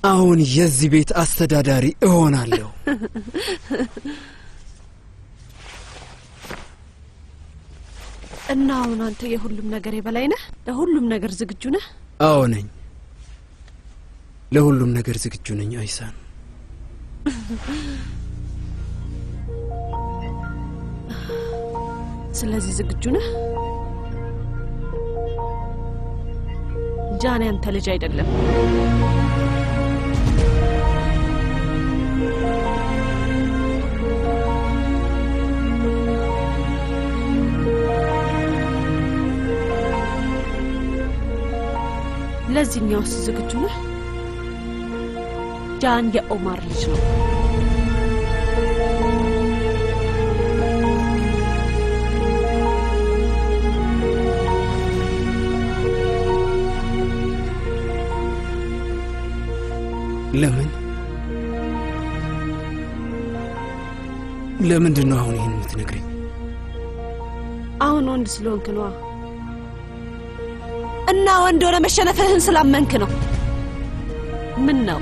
አሁን የዚህ ቤት አስተዳዳሪ እሆናለሁ። እና አሁን አንተ የሁሉም ነገር የበላይ ነህ? ለሁሉም ነገር ዝግጁ ነህ? አዎ ነኝ። ለሁሉም ነገር ዝግጁ ነኝ አይሳን። ስለዚህ ዝግጁ ነህ? ጃን ያንተ ልጅ አይደለም። ለዚህኛውስ ዝግጁ ነህ? ጃን የኦማር ልጅ ነው። ለምንድን ነው አሁን ይሄን የምትነግረኝ? አሁን ወንድ ስለሆንክ ነው። እና ወንድ ሆነ መሸነፍህን ስላመንክ ነው። ምን ነው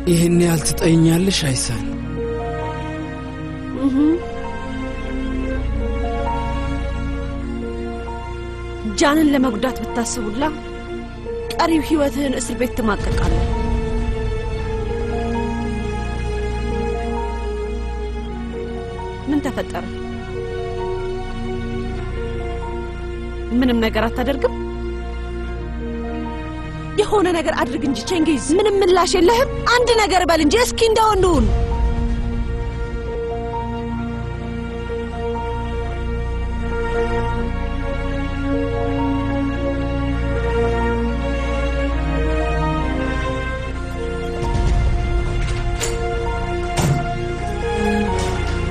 ይሄን ያልትጠይኛለሽ አይሳን? ጃንን ለመጉዳት ብታስቡላ ቀሪው ህይወትህን እስር ቤት ትማቀቃለህ። ምን ተፈጠረ? ምንም ነገር አታደርግም? የሆነ ነገር አድርግ እንጂ ቼንጊዝ። ምንም ምላሽ የለህም? አንድ ነገር በል እንጂ እስኪ እንደወንዱን